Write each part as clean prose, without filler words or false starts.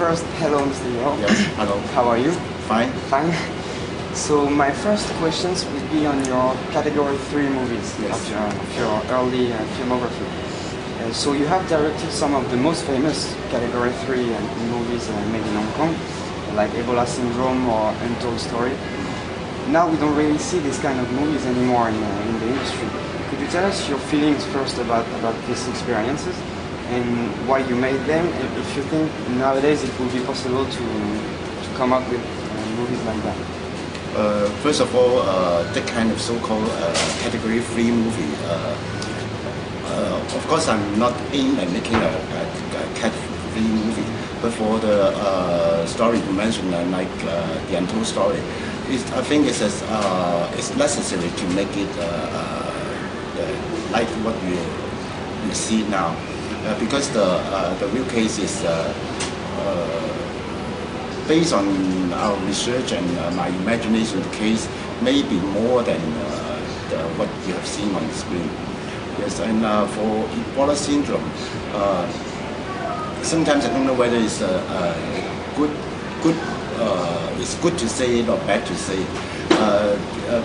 first, hello, Mr. Yao. Yes, hello. How are you? Fine. Fine. So my first questions would be on your category 3 movies of your early filmography. So you have directed some of the most famous category 3 movies made in Hong Kong, like Ebola Syndrome or Untold Story. Now we don't really see these kind of movies anymore in the industry. Could you tell us your feelings first about these experiences and why you made them, and if you think nowadays it will be possible to come up with movies like that? First of all, that kind of so-called category 3 movie, of course I'm not aimed at making a category 3 movie, but for the story you mentioned, like the Untold Story, I think it's necessary to make it like what we see now, because the real case is based on our research and my imagination. The case may be more than what you have seen on the screen. Yes, and for Ebola Syndrome, sometimes I don't know whether it's it's good to say it or bad to say it.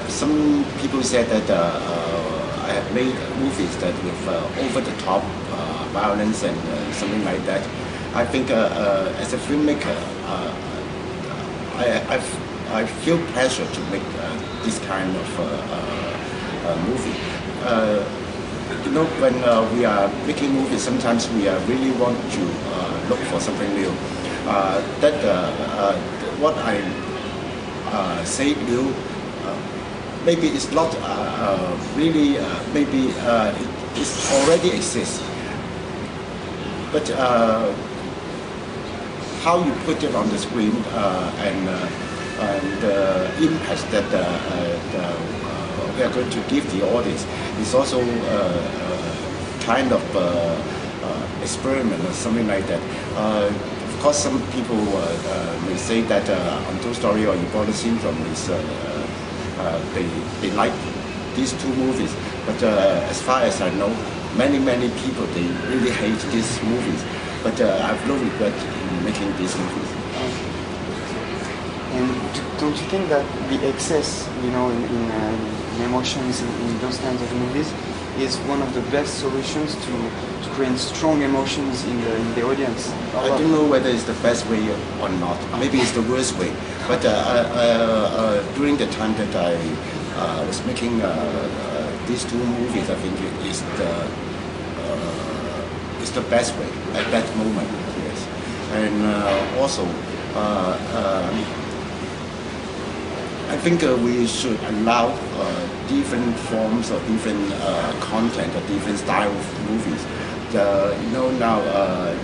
Some people said that I have made movies that with over-the-top violence and something like that. I think as a filmmaker, I feel pleasure to make this kind of movie. You know, when we are making movies, sometimes we really want to look for something new. What I say new, maybe it's not really, maybe it already exists. But how you put it on the screen and the impact that we are going to give the audience is also kind of experiment or something like that. Of course, some people may say that Untold Story or Ebola Syndrome is they like these two movies, but as far as I know, many people they really hate these movies. But I have no regret in making these movies. And don't you think that the excess, you know, in emotions in those kinds of movies is one of the best solutions to create strong emotions in the audience? I don't know whether it's the best way or not. Maybe it's the worst way. But during the time that I was making these two movies, I think it is the best way at that moment, yes. And also, I think we should allow different forms or different content or different style of movies. You know, now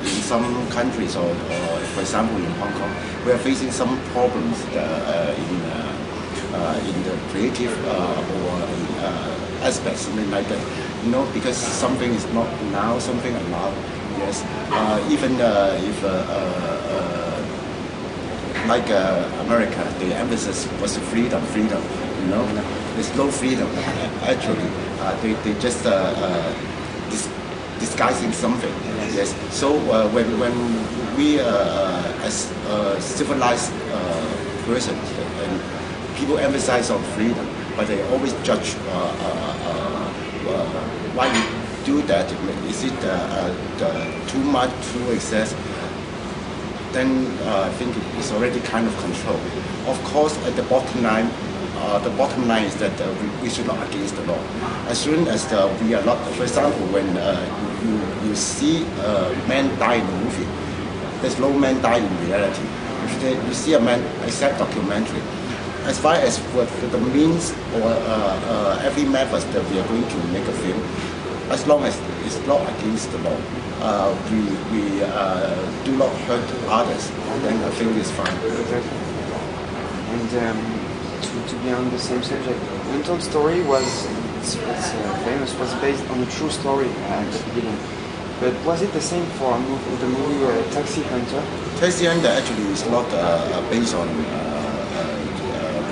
in some countries, or for example in Hong Kong, we are facing some problems in the creative or aspects, something like that. You know, because something is not now, something allowed. Yes, even if like America, the emphasis was freedom. You know, there's no freedom actually. They just disguising something. Yes. So when we as civilized person and people emphasize on freedom, but they always judge why you do that. Is it too much, too excess? Then I think it's already kind of controlled. Of course, at the bottom line is that we should not against the law. As soon as we are not, for example, when you see a man die in a movie, there's no man die in reality. If you see a man, except documentary, as far as what the means or every method that we are going to make a film, as long as it's not against the law, we do not hurt others, then I think it's fine. And to be on the same subject, Untold Story was famous, was based on a true story at the beginning. But was it the same for the movie Taxi Hunter? Taxi Hunter actually is not based on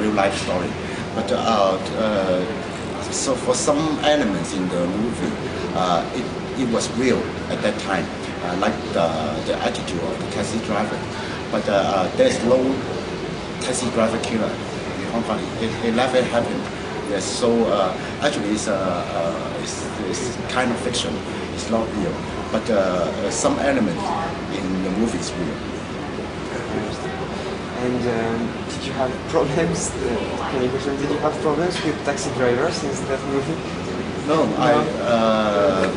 real life story, but so for some elements in the movie, it was real at that time. like the attitude of the taxi driver. But there's no taxi driver killer in Hong Kong. It never happened. Yes, so actually it's kind of fiction. It's not real. But some elements in the movie is real. And did you have problems? Did you have problems with taxi drivers in that movie? No,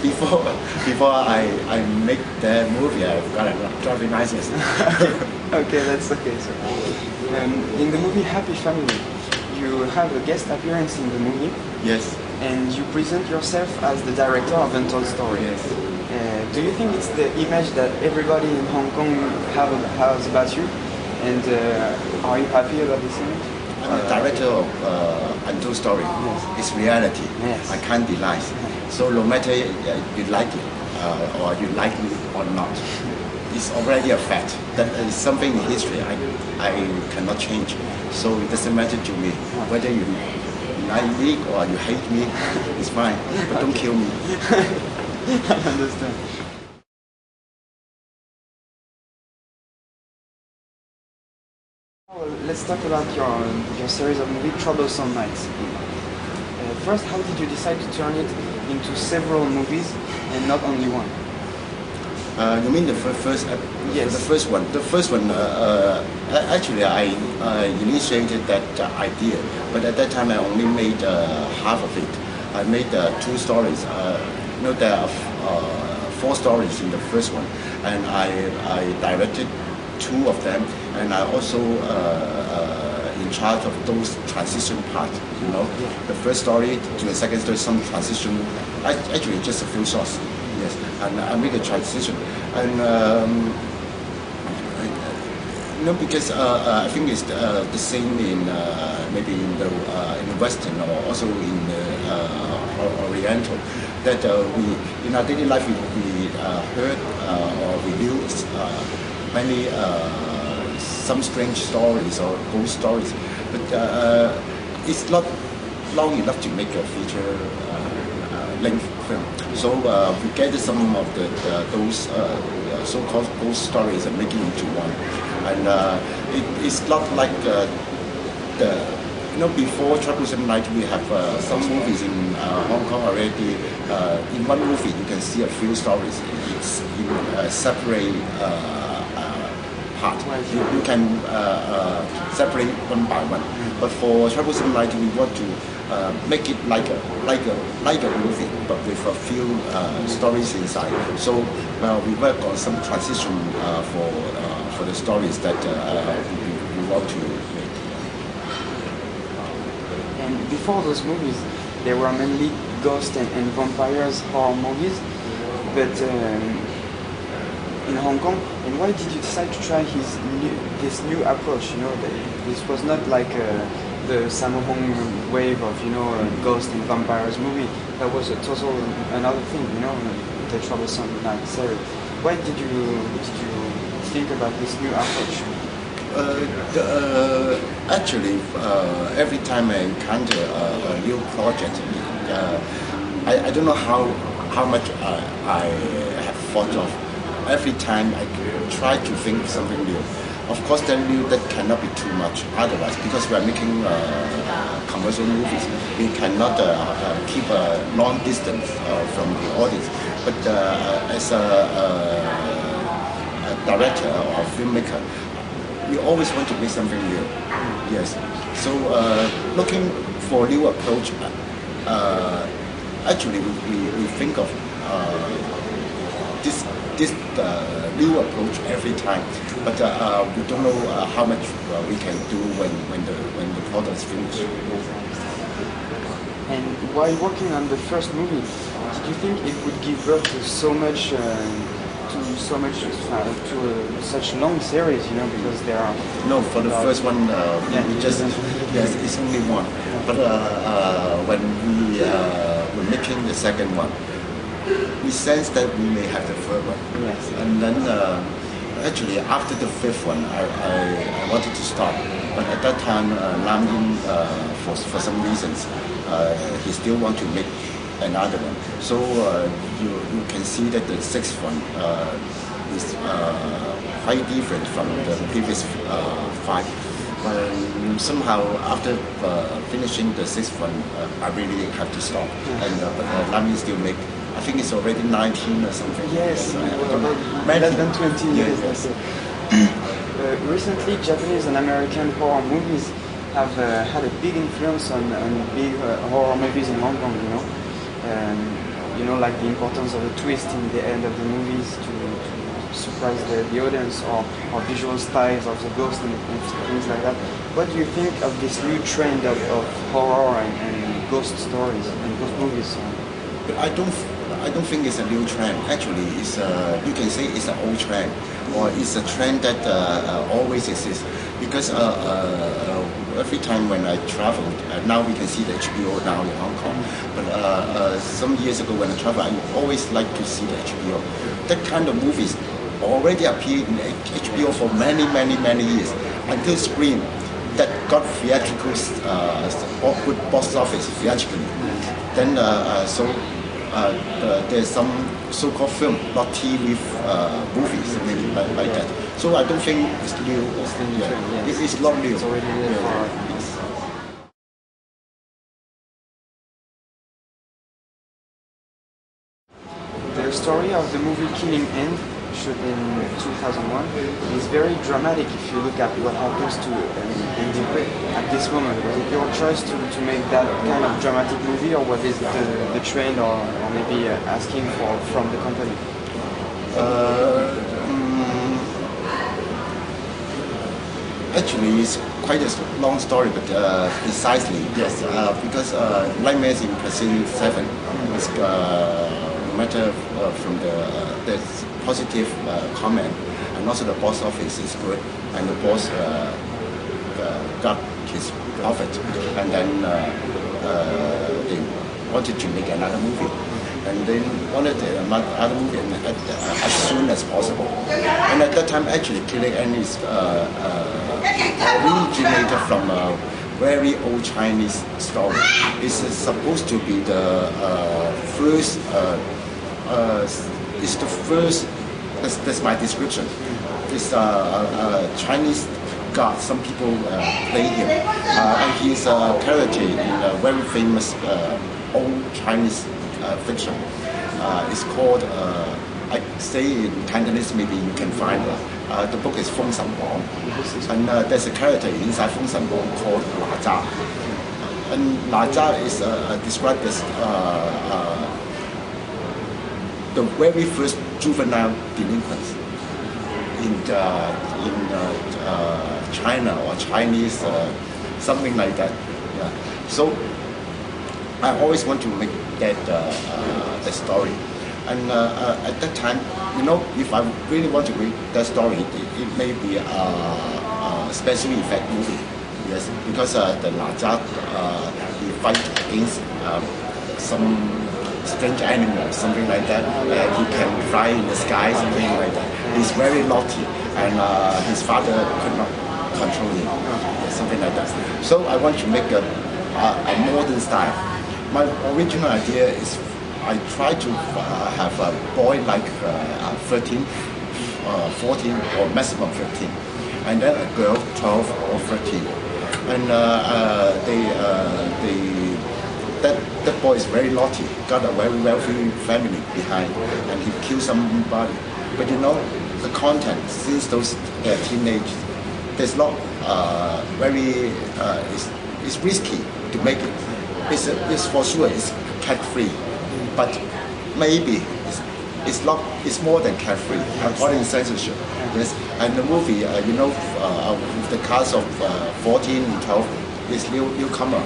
before I make the movie, I've got a driving license. Okay, that's okay. So, in the movie Happy Family, you have a guest appearance in the movie. Yes. And you present yourself as the director of Untold Story. Yes. Do you think it's the image that everybody in Hong Kong has about you? And are you happy about this image? I'm the director of Untold Story. Yes. It's reality. Yes. I can't deny. So no matter you like it or you like it or not, it's already a fact. That is something in history I cannot change. So it doesn't matter to me whether you like me or you hate me. It's fine, but don't kill me. I understand. Well, let's talk about your series of movies, Troublesome Night. First, how did you decide to turn it into several movies and not only one? You mean the first? Yes. The first one. The first one. Actually, I initiated that idea, but at that time I only made half of it. I made 2 stories. There are 4 stories in the first one, and I directed 2 of them, and I also in charge of those transition parts. The first story to the second story, some transition. Actually, just a few shots. Yes, and I make a transition, and because I think it's the same in maybe in the Western or also in the Oriental, that we in our daily life we heard or we knew many some strange stories or ghost stories, but it's not long enough to make a feature length film. So we gathered some of those so-called ghost stories and make it into one. And it's not like before Troublesome Night we have some movies in Hong Kong already. In one movie you can see a few stories. It's in a separate part. You can separate one by one. But for Troublesome Night we want to make it like a movie, but with a few stories inside. So we work on some transition for the stories that we want to make. And before those movies, they were mainly ghost and vampires horror movies, but in Hong Kong. And why did you decide to try this new approach? This was not like the Sammo Hung wave of ghost and vampires movie. That was a total another thing. The Troublesome Night series. Why did you think about this new approach? Actually, every time I encounter a new project, I don't know how much I have thought of. Every time I try to think something new. Of course, that cannot be too much. Otherwise, because we are making commercial movies, we cannot keep a long distance from the audience. But as a director or filmmaker, we always want to make something new. Yes. So looking for a new approach, actually we think of this new approach every time, but we don't know how much we can do when the product is finished. And while working on the first movie, did you think it would give birth to such long series? Because there are for the first one it's only one. But when we were making the second one, we sensed that we may have the third one. Yes. And then actually after the 5th one, I wanted to stop. But at that time, Lam Yin, for some reasons, he still want to make another one. So you can see that the sixth one is quite different from the previous 5. Somehow after finishing the sixth one, I really have to stop. And but Lamy still make. I think it's already 19 or something. Yes, less than 20 years. Yes. Recently, Japanese and American horror movies have had a big influence on big horror movies in Hong Kong. Like the importance of a twist in the end of the movies to surprise the audience, or visual styles of the ghost and things like that. What do you think of this new trend of horror and ghost stories and ghost movies? But I don't think it's a new trend. Actually, it's you can say it's an old trend, or it's a trend that always exists. Because every time when I traveled, now we can see the HBO now in Hong Kong. But some years ago when I traveled, I always like to see the HBO. That kind of movies already appeared in HBO for many years, until Scream that got theatrical, good box office theatrically. Then there's some so-called film, not TV movies, maybe like that. So I don't think it's new. It's not new. It's already new. The story of the movie Killing End, shot in 2001, is very dramatic if you look at what happens to Andy at this moment. Was it your choice to make that kind of dramatic movie, or was it the trend, or maybe asking from the company? Actually, it's quite a long story, but precisely, yes, because Nightmares in Precinct 7 is matter from the positive comment, and also the box office is good, and the boss got his profit, and then they wanted to make another movie, and they wanted another movie as soon as possible. And at that time, actually, Killing End is originated from a very old Chinese story. It's supposed to be the first. It's the first. That's my description. It's a Chinese god. Some people play him, and he's a character in a very famous old Chinese fiction. It's called. I say in Cantonese, maybe you can find it. The book is Feng Shen Wang, and there's a character inside Feng Shen Wang called La Zha. And La Zha is described as the very first juvenile delinquents in China or Chinese, something like that. Yeah. So I always want to make that the story. And at that time, if I really want to read that story, it may be a special effect movie. Yes, because the La Zha, he fight against some strange animal, something like that. He can fly in the sky, something like that. He's very naughty, and his father could not control him, something like that. So I want to make a modern style. My original idea is I try to have a boy like 13, 14, or maximum 15, and then a girl 12 or 13. And that boy is very naughty, got a very wealthy family behind, and he killed somebody. But the content, since those teenagers, there's not very, it's risky to make it. It's for sure, it's cat-free, but maybe it's more than cat-free, according to censorship. Yes, and the movie, with the cast of 14 and 12 is newcomer.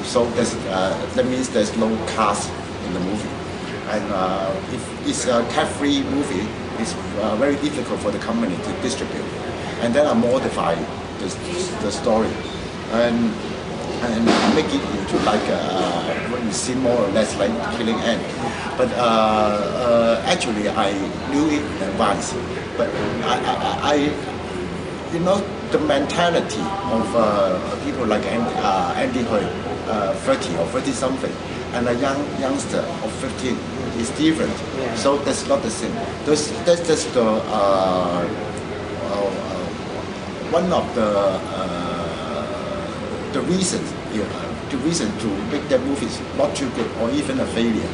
So that means there's no cast in the movie. And if it's a cat-free movie, it's very difficult for the company to distribute. And then I modify the story and make it into like what you see more or less like Killing End. But actually I knew it in advance. But I the mentality of people like Andy Hui, 30 or 30 something, and a youngster of 15 is different. Yeah. So that's not the same. That's just one of the reasons. The reason to make that movies not too good or even a failure.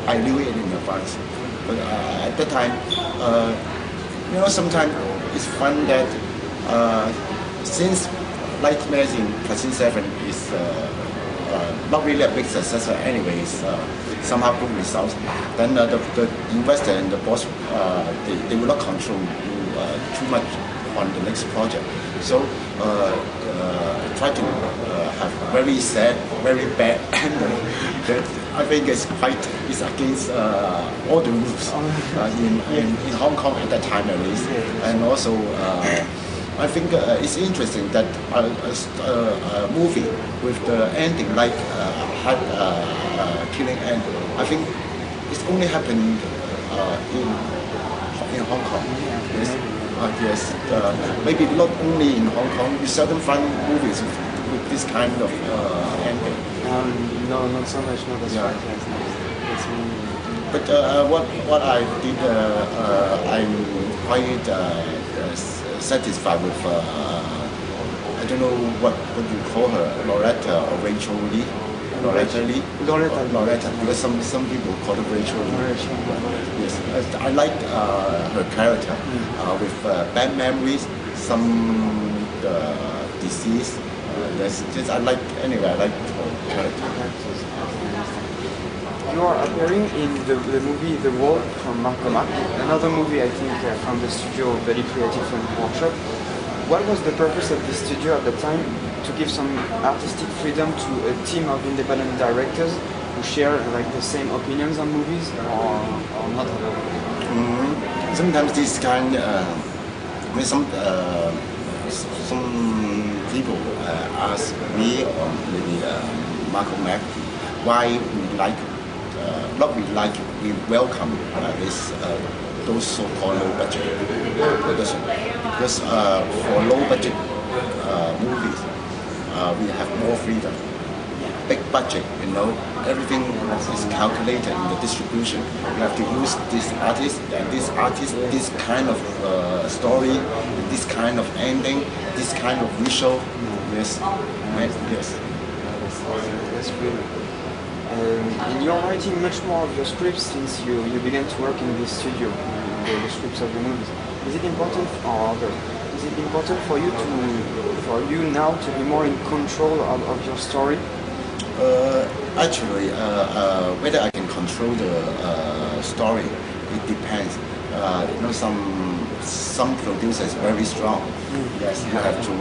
I knew it in advance, but at that time, sometimes it's fun that since Nightmares in Platoon 7 is not really a big success anyways, somehow good results, then the investor and the boss, they will not control too much on the next project. So try to have very sad, very bad ending that I think is against all the rules in Hong Kong at that time at least. And also I think it's interesting that a movie with the ending like had killing end. I think it's only happened in Hong Kong. Yes. Yes, maybe not only in Hong Kong. You seldom find movies with this kind of ending. No, not so much. No, that's right. Yes, that's really... But what I did, I'm quite satisfied with. I don't know what you call her, Loretta or Rachel Lee. Loretta, because some people call her Rachel Lee. Yes, I like her character with bad memories, some disease. Yes, just I like her character. You are appearing in the movie The Wall from Marco Marc, another movie I think from the studio Very Creative Film Workshop. What was the purpose of the studio at the time? To give some artistic freedom to a team of independent directors who share like the same opinions on movies, or not at all? Sometimes this kind, some people ask me or maybe Marco Mac why we like, we welcome those so-called low budget production, because for low budget movies we have more freedom. Big budget, everything is calculated in the distribution. You have to use this artist and this artist, this kind of story, this kind of ending, this kind of visual. Yes, yes. That's good. And you're writing much more of your scripts since you began to work in this studio, the scripts of the movies. Is it important, for you now to be more in control of your story? Actually, whether I can control the story, it depends. Some producers very strong. Yes, you have to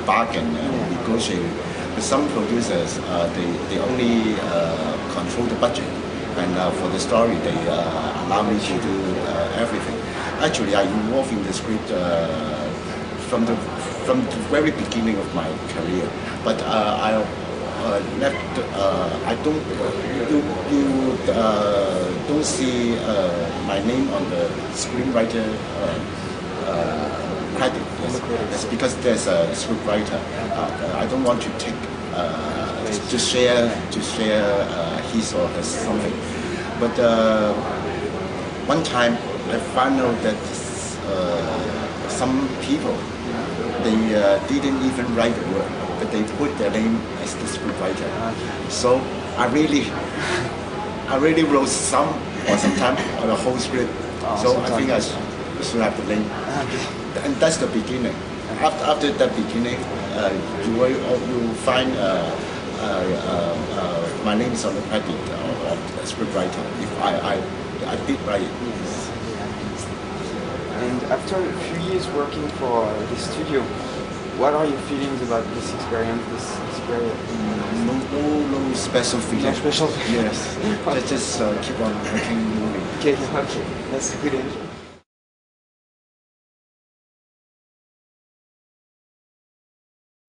bargain and negotiate. But some producers, they only control the budget, and for the story, they allow me to do everything. Actually, I'm involved in the script from the very beginning of my career. But I don't see my name on the screenwriter credit. Yes, because there's a scriptwriter. I don't want to take to share his or her something. But one time I found out that some people, they didn't even write the word, but they put their name as the scriptwriter. So I really wrote some or sometimes on the whole script. So I think I should have the name. And that's the beginning. After that beginning, you will find my name is on the credit of the scriptwriter if I did write it. And after a few years working for this studio, what are your feelings about this experience, this period? No special feeling. No special feeling. Yes. Just keep on making movie. Okay, that's a good answer.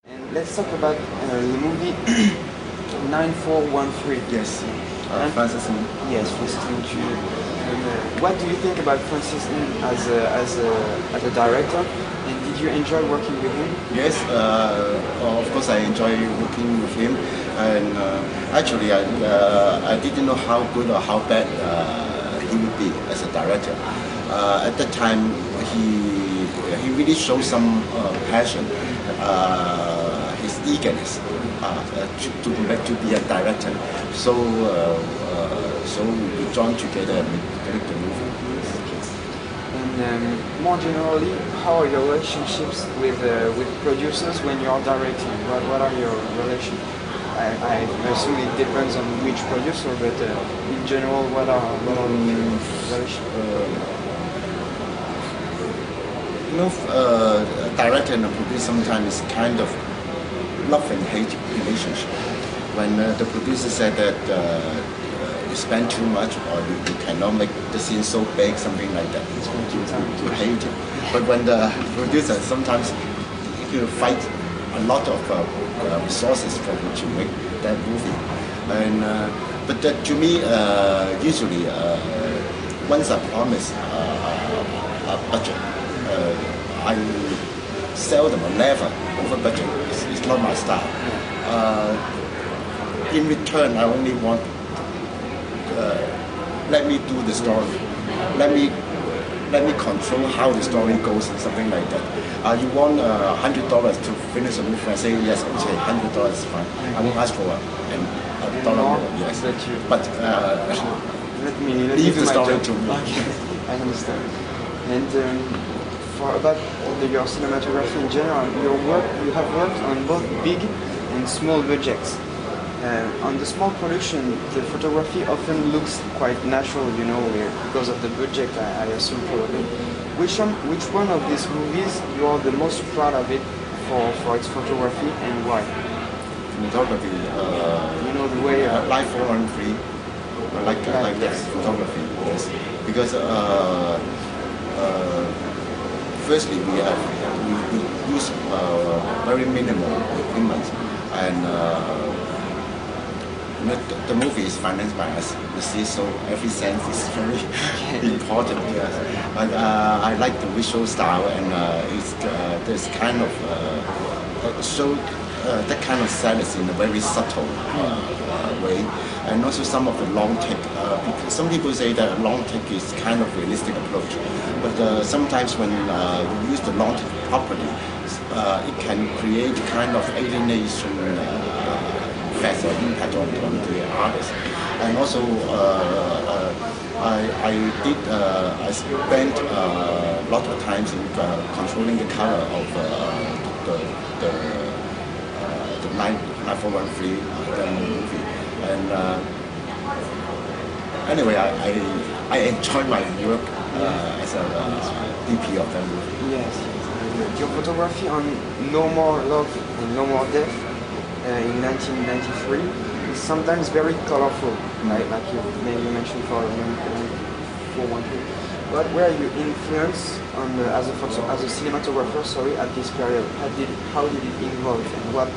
And let's talk about the movie 9413. Yes. Francis Ng. Yes, Francis Ng. What do you think about Francis Ng as a director? And did you enjoy working with him? Yes, of course I enjoy working with him, and actually I didn't know how good or how bad he would be as a director. At that time, he really showed some passion, his eagerness to be a director. So we joined together and make the movie. And more generally, how are your relationships with producers when you are directing? What are your relations? I assume it depends on which producer, but in general, what are your relations? Director and producer sometimes is kind of love and hate relationship. When the producer said that you spend too much or you cannot make the scene so big, something like that, to hate it. But when the producer sometimes you fight a lot of resources for you to make that movie. And but to me, usually once I promise a budget, I seldom or never over budget. It's not my style. In return, I only want let me do the story. Let me control how the story goes, something like that. You want $100 to finish a movie? I say yes, okay, $100 is fine. I won't ask for a dollar more. Yes, but let me leave the story to me. Okay. I understand. And for about your cinematography in general, you have worked on both big and small budgets. On the small production, the photography often looks quite natural, because of the budget, I assume probably. Which one of these movies you are the most proud of it for its photography and why? Photography, the way... Life 413, I like that photography, yes. Because firstly, we use very minimal equipment, and the movie is financed by us, you see, so every cent is very important. Yes. But I like the visual style, and there's kind of show that kind of sadness in a very subtle way, and also some of the long take. Some people say that a long take is kind of realistic approach, but sometimes when you use the long take properly, it can create kind of alienation effects or impact on the artist. And also, I spent a lot of times in controlling the color of the 9413 movie. And anyway, I enjoy my work as a DP of that movie. Yes. Your photography on No More Love and No More Death in 1993 is sometimes very colorful, like you maybe mentioned for 413. What were you influenced on as a cinematographer? At this period, how did it evolve, and what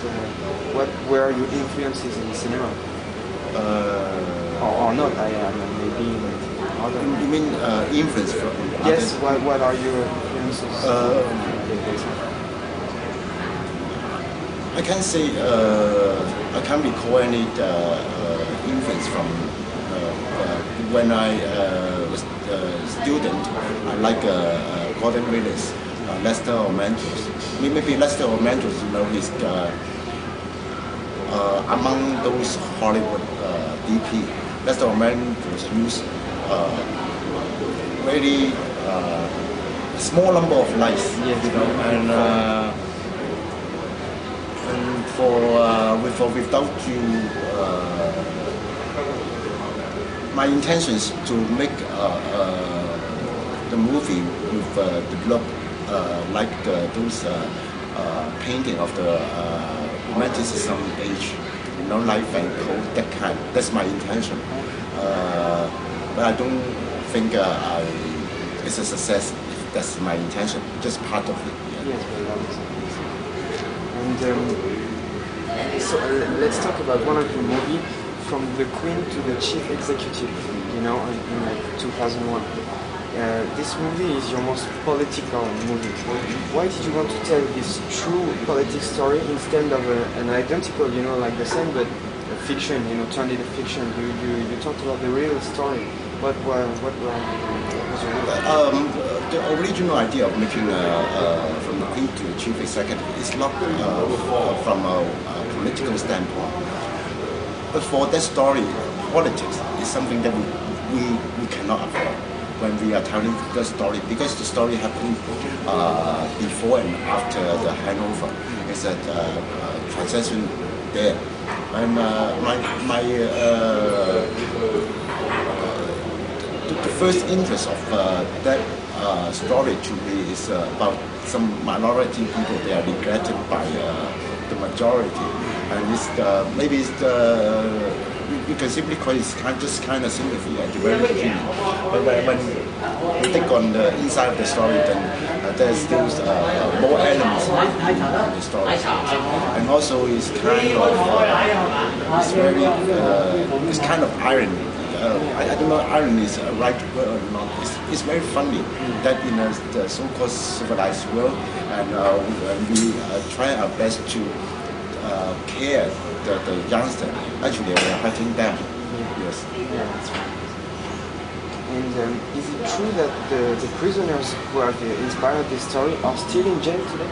were your influences in cinema? Or not? Maybe other. You mean influence from? Yes. What are your influences? I can't say, I can't recall any influence from when I was a student. I like Gordon Willis, Lester Ormantos. Maybe Lester Ormantos, he's among those Hollywood DP. Lester Ormantos used very small number of lights, and for without you, my intention is to make the movie with the look like those painting of the Romanticism age, like Van Gogh, that kind. That's my intention. But I don't think it's a success if that's my intention. Just part of it. Yeah. Yes, and so let's talk about one of your movies, from the Queen to the Chief Executive, you know, in like 2001. This movie is your most political movie. Why did you want to tell this true politics story instead of an identical, you know, like the same but a fiction, you know, turned into fiction? You talked about the real story. What was your the original idea of making from the Queen to the Chief Executive is not from a political standpoint, but for that story, politics is something that we cannot avoid when we are telling the story, because the story happened before and after the handover. It's a transition there. And the first interest of that story to me is about some minority people. They are neglected by the majority, and maybe it's you can simply call it just kind of sympathy at the very beginning. But when you think on the inside of the story, then there's still more elements in the story, and also it's kind of it's kind of irony. I don't know if irony is a right word or not. It's very funny that in the so-called civilized world, and we try our best to care the youngster. Actually, we are hurting them. Yes. Yeah, that's right. And is it true that the prisoners who have inspired this story are still in jail today?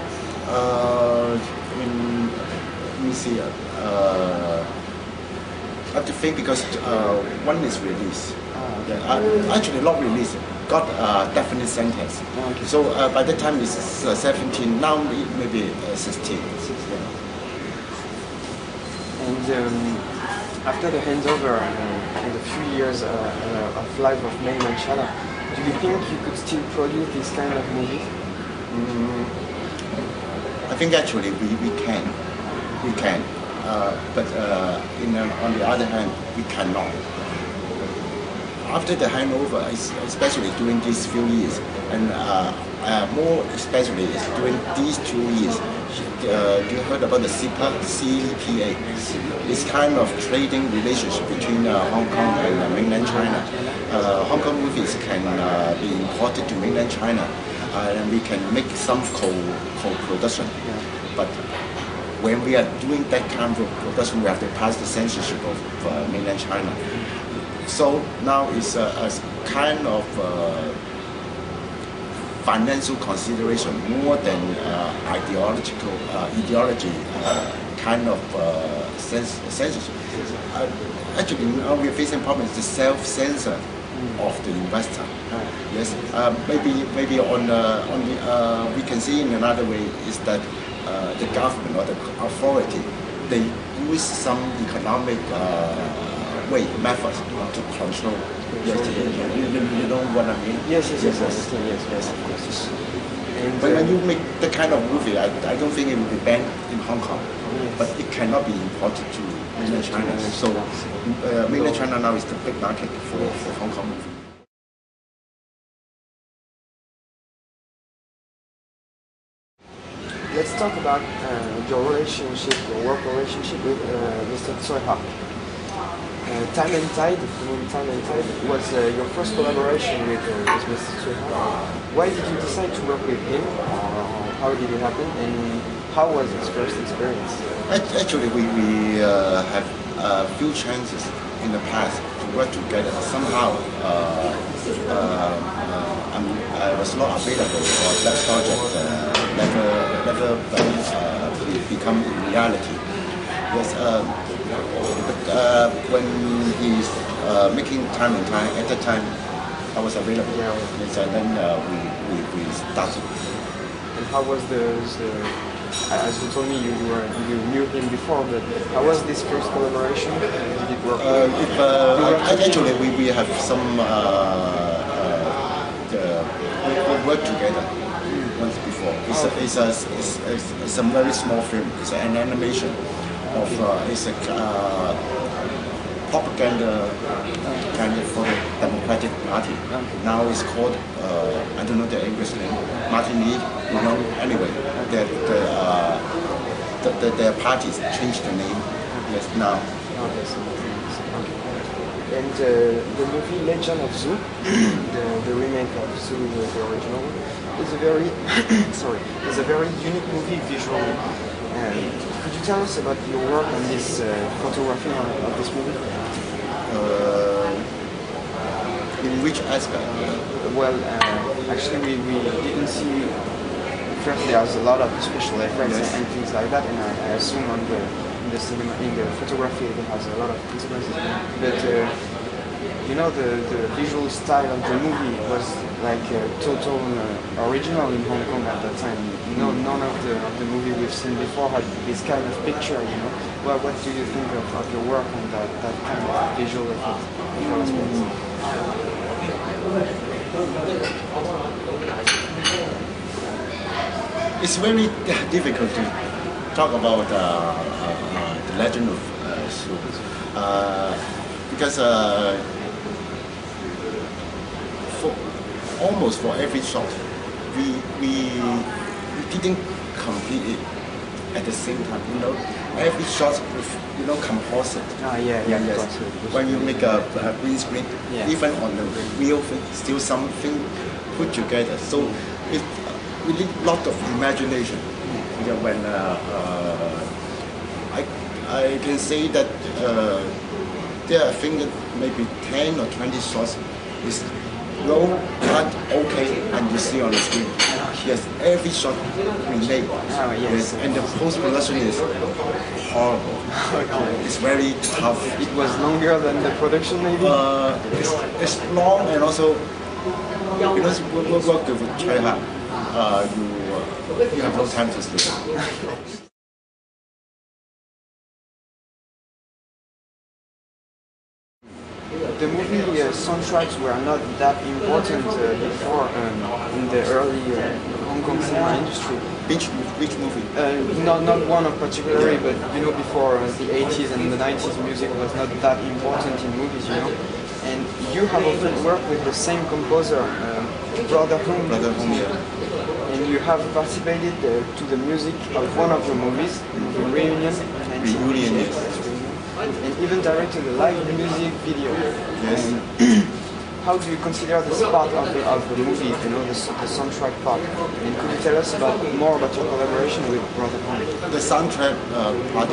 Let me see. I have to think, because one is released. Actually, not released. Got a definite sentence. Okay. So by that time it's 17. Now maybe 16. And after the handover and a few years of life of mainland China, do you think you could still produce this kind of movie? I think actually we can. But on the other hand, we cannot. After the handover, especially during these few years, and more especially is during these 2 years, you heard about the CEPA? It's kind of trading relationship between Hong Kong and mainland China. Hong Kong movies can be imported to mainland China, and we can make some co-production. But when we are doing that kind of production, we have to pass the censorship of mainland China. So now it's a kind of financial consideration more than ideology kind of censorship. Actually, now we are facing problems the self-censor of the investor. Yes, maybe on the we can see in another way is that the government or the authority, they use some economic methods to control. Yes, you know what I mean? Yes, of course. And when you make that kind of movie, I don't think it will be banned in Hong Kong, but it cannot be imported to mainland China. So mainland China now is the big market for Hong Kong movie. Let's talk about your work relationship with Mr. Tsui Hark. Time and Tide, the movie Time and Tide, was your first collaboration with Mr. Tsui Hark. Why did you decide to work with him? How did it happen? And how was his first experience? Actually, we have a few chances in the past to work together. Somehow, I was not available for that project. Never become reality. Yes, but when he's making Time and Tide, at that time I was available. Yes, and then we started. And how was as you told me, you knew him before, but how was this first collaboration? Did it work? Actually, we have some we worked together once before. It's a very small film. It's an animation of it's a propaganda kind of for the Democratic Party. Now it's called I don't know the English name. Martin Lee. You know. Anyway, their parties changed the name. Yes, now. And the movie Legend of Zoo, the remake of Zoo, the original, is a very sorry, is a very unique movie visually. Could you tell us about your work on this photography of this movie? In which aspect? Well, actually, we didn't see. First, there's a lot of special effects and things like that, and I assume in the cinema, in the photography, it has a lot of consequences. But you know, the visual style of the movie was like total original in Hong Kong at that time. No, none of the movie we've seen before had this kind of picture. You know, well, what do you think of your work on that kind of visual effect? It's very difficult to talk about the Legend of Zoo because almost for every shot we didn't complete it at the same time. You know, every shot with composite. Yes. When you make a green screen, even on the real thing, still something put together. So we need a lot of imagination. You know, when I can say that there are things that maybe 10 or 20 shots is low, cut, okay, and you see on the screen. Yes, every shot we made. Yes, and the post-production is horrible. It's very tough. It was longer than the production, maybe? It's long, and also because we work with China, you have no time to sleep. The movie soundtracks were not that important before in the early Hong Kong cinema industry. Which movie? Not one of particularly, but you know, before the 80s and the 90s, music was not that important in movies, you know. And you have often worked with the same composer, Brother Home. And you have participated to the music of one of your movies, the Reunion, and even directed a live music video. Yes. How do you consider this part of the movie, you know, the soundtrack part? And could you tell us more about your collaboration with Brother Home? The soundtrack part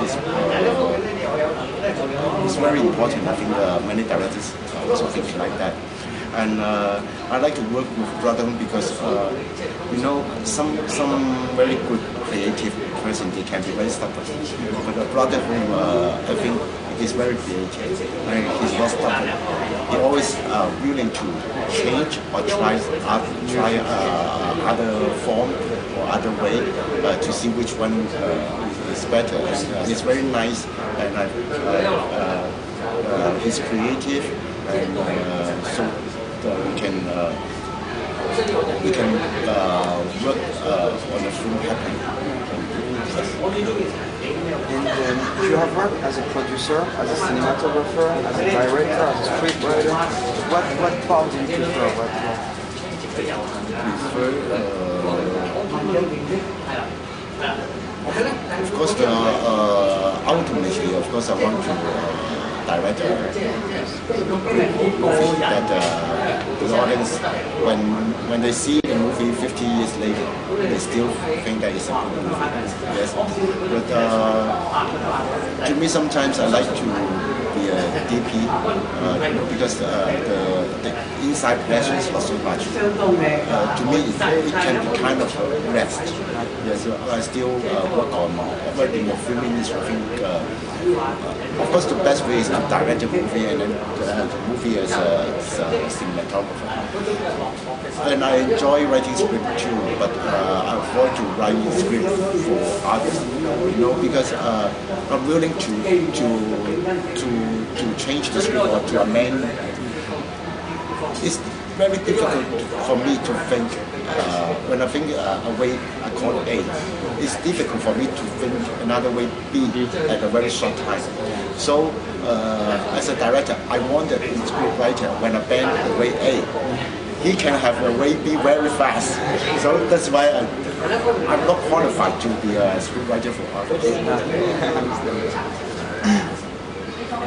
is very important. I think many directors also think like that. And I like to work with Brother Home because you know, some very good creative person, they can be very stubborn. But Brother Home, I think he's very creative. He's not stubborn. He always willing to change or try other form or other way to see which one is better. And it's very nice, and he's creative, and so we can work on a film happily. And you have worked as a producer, as a cinematographer, as a director, as a scriptwriter. What part do you prefer? Of course, ultimately, of course, I want to direct a movie that the audience, when they see the movie 50 years later, they still think that it's a good movie. Yes, but to me, sometimes I like to be a DP because the inside pleasure is not so much. To me, it can be kind of a rest. Yes, so I still work in the film industry. I think, of course, the best way is to direct a movie and then the movie as a cinematographer. And I enjoy writing script too, but I avoid to write script for others. You know, because I'm willing to change the script or to amend. It's very difficult for me to think. When I think a way I call A, it's difficult for me to think another way B at a very short time. So as a director, I want the script writer, when I bend the way A, he can have a way B very fast. So that's why I'm not qualified to be a script writer for others.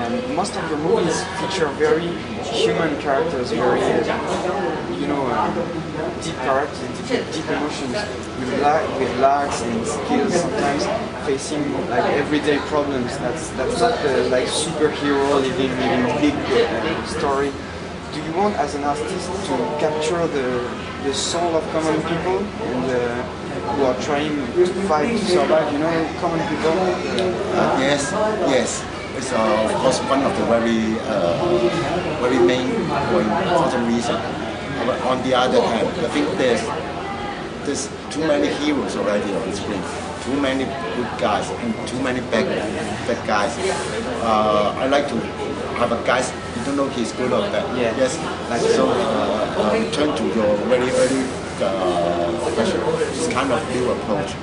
and most of your movies feature very human characters, very deep characters, deep emotions, with lags and skills, sometimes facing like everyday problems. That's not the like superhero living big story. Do you want, as an artist, to capture the soul of common people and who are trying to fight to survive? You know, common people. Yes. It's of course one of the very main or important reasons. But on the other hand, I think there's too many heroes already on screen. Too many good guys and too many bad guys. I like to have a guy you don't know he's good or bad. Yeah. Yes. So turn to your very early question. It's kind of new approach.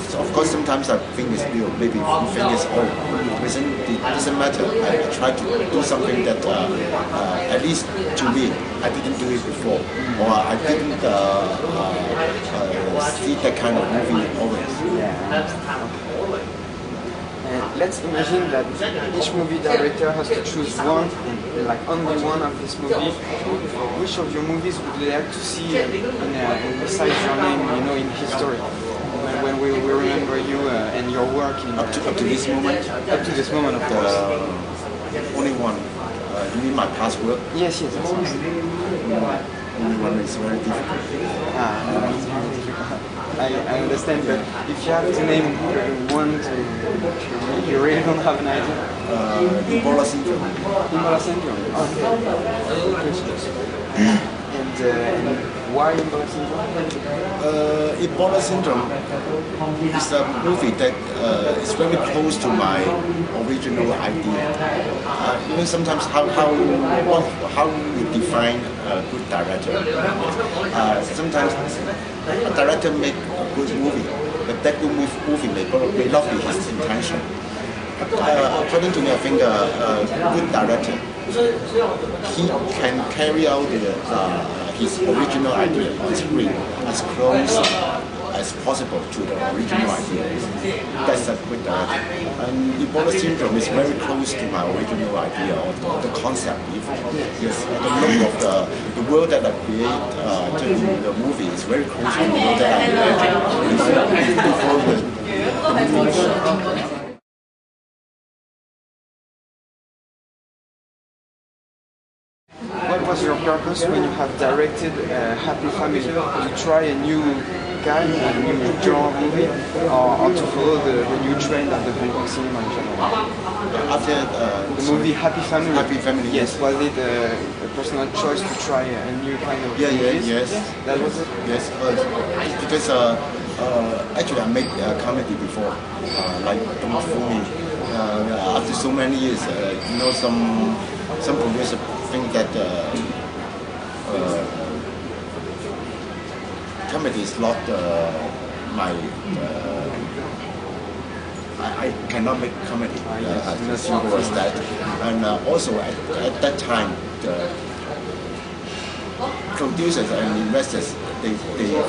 So of course sometimes I think it's new, maybe you think it's old. It doesn't matter. I try to do something that at least to me I didn't do it before, or I didn't see that kind of movie always. Let's imagine that each movie director has to choose one, like only one of this movie. Which of your movies would you like to see besides your name, in history? When we remember you and your work up to this moment. Up to this moment, of course. Only one. You mean my past work? Yes. Only one is very difficult. I understand, but if you have to name one, you really don't have an idea. Ebola syndrome. Ebola syndrome. And why Ebola syndrome? Ebola syndrome is a movie that is very close to my original idea. Sometimes how we define a good director. Sometimes a director make a good movie, but that good movie may not be his intention. According to me, I think a good director, he can carry out his original idea on screen as close as possible to the original idea. That's a good director. And Ebola syndrome is very close to my original idea or the concept. Yes, the look of the world that I create in the movie is very close to the world that I imagined before the movie shot. What was your purpose when you have directed Happy Family? To try a new kind, a new genre movie, or to follow the new trend of the Hong Kong cinema in general? After the movie Happy Family. Happy Family. Yes, was it a personal choice to try a new kind of movies? Yes. That was it? Yes, because actually I made a comedy before, like Don't Fool Me. After so many years, some producers think that comedy is not my. I cannot make comedy as simple as that. And also at that time, the producers and investors they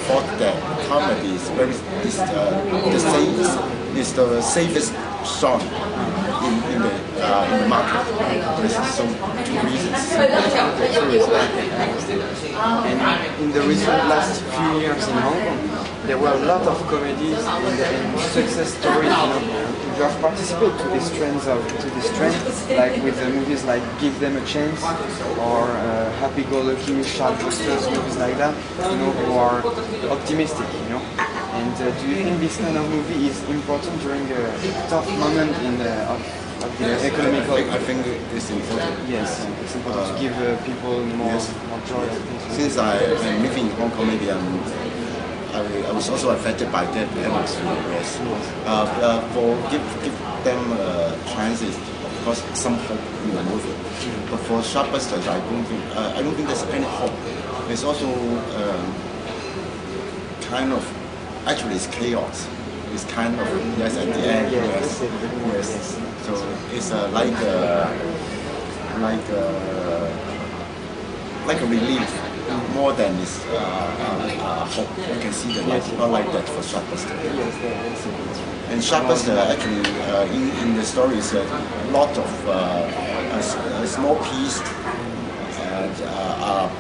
thought that comedy is the safest song in the market. There's so two reasons. And in the recent last few years in Hong Kong, there were a lot of comedies and success stories. You have participated to this trend, like with the movies like Give Them a Chance or Happy Go Lucky, Sharkbusters, movies like that. Who are optimistic. And do you think this kind of movie is important during a tough moment of the economical? I think it's important. Yes, it's important to give people more joy. Since I am living in Hong Kong, maybe I was also affected by that atmosphere. Yes. For give them chances, of course, some hope in the movie. But for Sharkbusters, I don't think there's any hope. It's also kind of. Actually, it's chaos. It's kind of at the end. Yes. So it's like a relief. more than is hope. You can see the light, not like that for Sharpbuster. And Sharpbuster actually in the story is a lot of a small piece are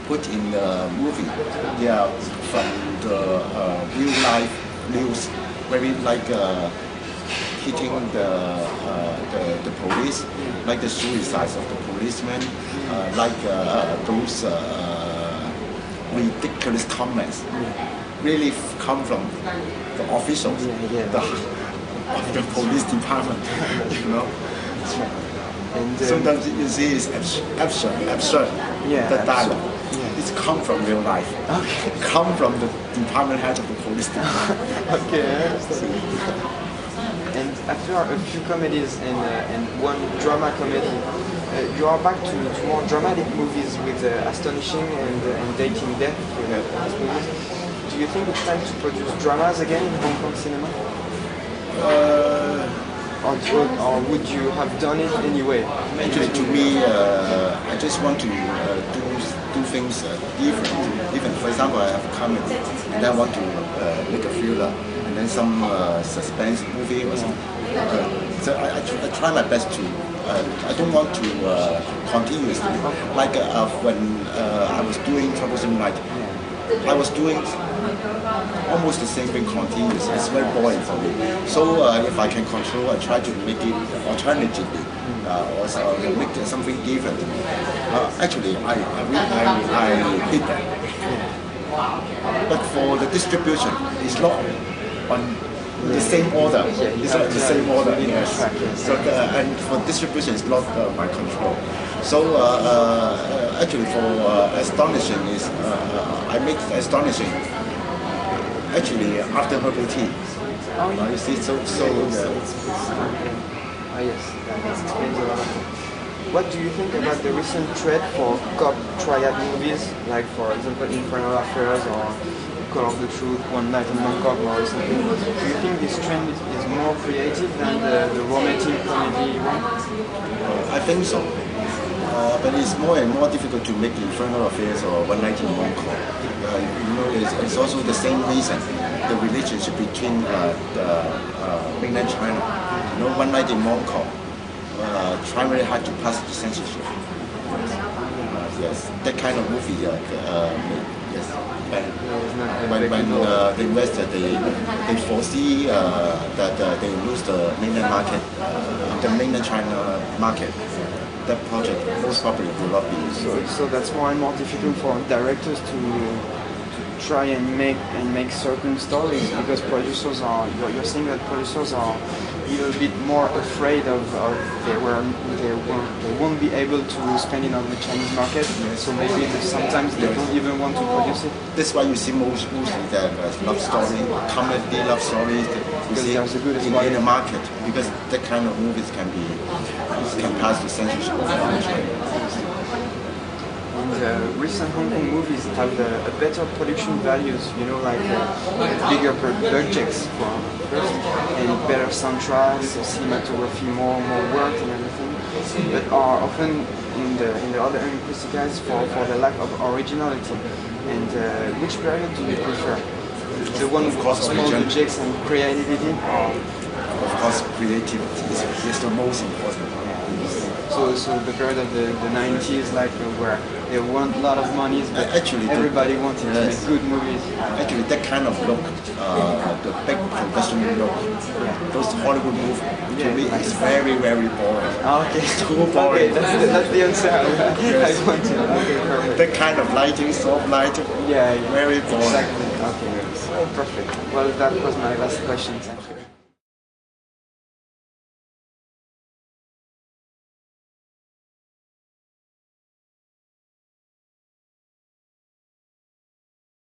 put in the movie. They are from the real life news, very like hitting the police, like the suicides of the policemen, like those ridiculous comments, really come from the officials of the police department, you know. And, sometimes you see it's absurd. The dialogue. It's come from real life. Okay. Come from the department head of the police department. Okay, I understand. And after a few comedies and one drama comedy, you are back to more dramatic movies with Astonishing and Dating Death. Do you think it's time to produce dramas again in Hong Kong cinema? Or would you have done it anyway? Actually, to me, I just want to do things different. For example, I have a comedy, and I want to make a thriller, and then some suspense movie or something. So I try my best to. I don't want to continuously. Like when I was doing Troublesome Night, I was doing almost the same thing continuously. It's very boring for me. So if I can control, I try to make it alternatively, or make something different. Actually, I hate that. But for the distribution, it's not on the same order. It's not the same order. Yes. So and for distribution, it's not my control. So actually, for Astonishing is I make Astonishing. Actually, after herbal tea. You see, yes, that explains a lot of things. What do you think about the recent trend for cop triad movies, like for example Infernal Affairs or Call of the Truth, One Night in Bangkok more recently? Do you think this trend is more creative than the romantic comedy one? I think so. But it's more and more difficult to make Infernal Affairs or One Night in Bangkok. You know, it's also the same reason, the relationship between mainland China. You know, One Night in Bangkok, try very hard to pass the censorship. Yes, that kind of movie. Yes, when the investor they foresee that they lose the mainland market, the mainland China market. That project most probably will not be. So that's more and more difficult for directors to try and make certain stories, because producers are. You're saying that producers are a little bit more afraid of they won't be able to spend it on the Chinese market. So maybe sometimes they don't even want to produce it. That's why you see mostly that love story, comedy love stories. In the market, because that kind of movies can pass the censorship of China. And recent Hong Kong movies have a better production values, you know, like bigger budgets for first, and better soundtracks, cinematography, more work and everything, but are often in the other end criticized for the lack of originality. And which period do you prefer? The one with small budgets and creativity? Of course, creativity is the most important. So the period of the 90s, like where they want a lot of money, but actually everybody wanted to make good movies. Actually, that kind of look, the big professional look, those Hollywood movies, to me, is very, very boring. Okay, too boring. Okay, that's the answer I want to. Okay, perfect. That kind of lighting, soft lighting, very boring. Exactly. Okay. Oh, perfect. Well, that was my last question.